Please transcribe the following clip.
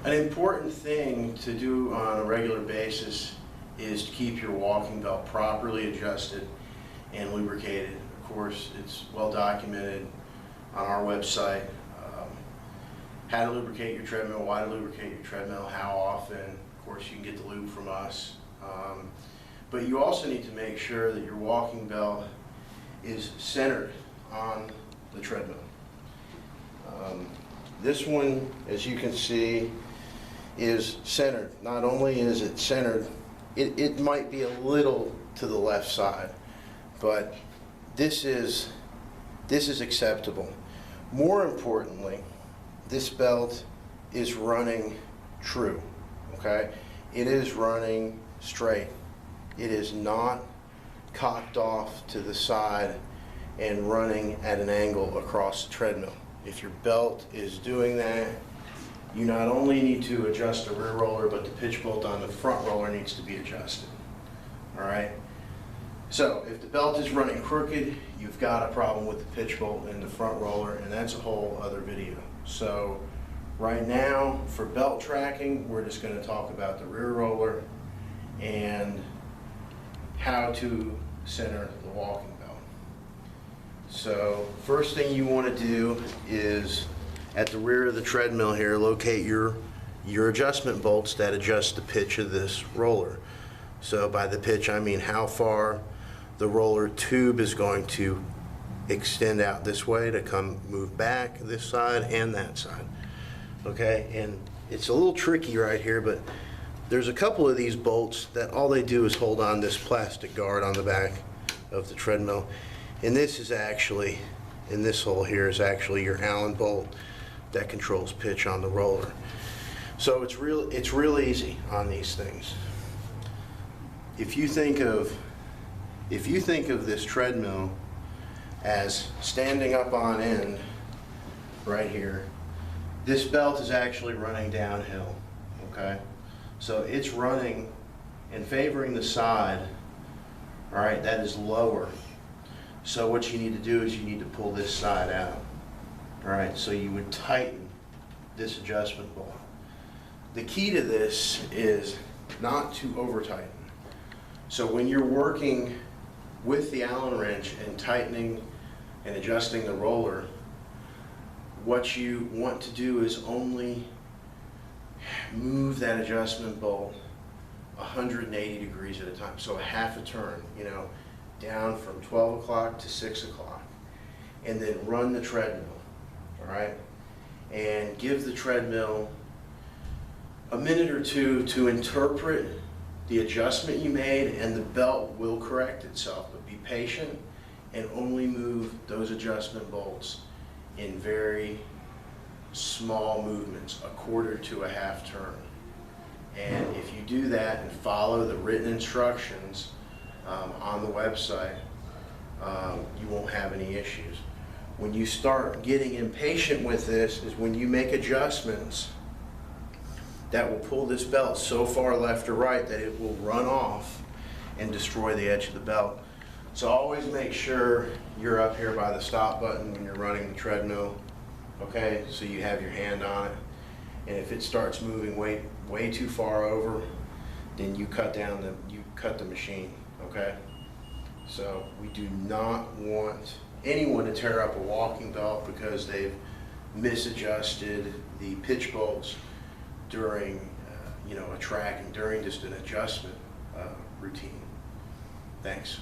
An important thing to do on a regular basis is to keep your walking belt properly adjusted and lubricated. Of course, it's well documented on our website, how to lubricate your treadmill, why to lubricate your treadmill, how often. Of course, you can get the lube from us. But you also need to make sure that your walking belt is centered on the treadmill. This one, as you can see, is centered. Not only is it centered, it might be a little to the left side, but this is acceptable. More importantly, this belt is running true, okay? It is running straight. It is not cocked off to the side and running at an angle across the treadmill. If your belt is doing that, you not only need to adjust the rear roller, but the pitch bolt on the front roller needs to be adjusted, all right? So if the belt is running crooked, you've got a problem with the pitch bolt and the front roller, and that's a whole other video. So right now, for belt tracking, we're just going to talk about the rear roller and how to center the walking belt. So first thing you want to do is, at the rear of the treadmill here, locate your adjustment bolts that adjust the pitch of this roller. So by the pitch, I mean how far the roller tube is going to extend out this way to move back this side and that side. Okay, and it's a little tricky right here, but there's a couple of these bolts that all they do is hold on this plastic guard on the back of the treadmill. And this is actually, in this hole here, is actually your Allen bolt that controls pitch on the roller. So it's real easy on these things. If you think of this treadmill as standing up on end right here, this belt is actually running downhill, okay? So it's running and favoring the side, all right, that is lower. So what you need to do is you need to pull this side out, all right? So you would tighten this adjustment bolt. The key to this is not to over tighten. So when you're working with the Allen wrench and tightening and adjusting the roller, what you want to do is only move that adjustment bolt 180 degrees at a time. So a half a turn, you know, down from 12 o'clock to 6 o'clock. And then run the treadmill, all right? And give the treadmill a minute or two to interpret the adjustment you made, and the belt will correct itself. But be patient and only move those adjustment bolts in very small movements, a quarter to a half turn. And if you do that and follow the written instructions on the website, you won't have any issues. When you start getting impatient with this is when you make adjustments that will pull this belt so far left or right that it will run off and destroy the edge of the belt. So always make sure you're up here by the stop button when you're running the treadmill, okay? So you have your hand on it. And if it starts moving way too far over, then you cut the machine, okay? So we do not want anyone to tear up a walking belt because they've misadjusted the pitch bolts during a tracking, during just an adjustment routine. Thanks.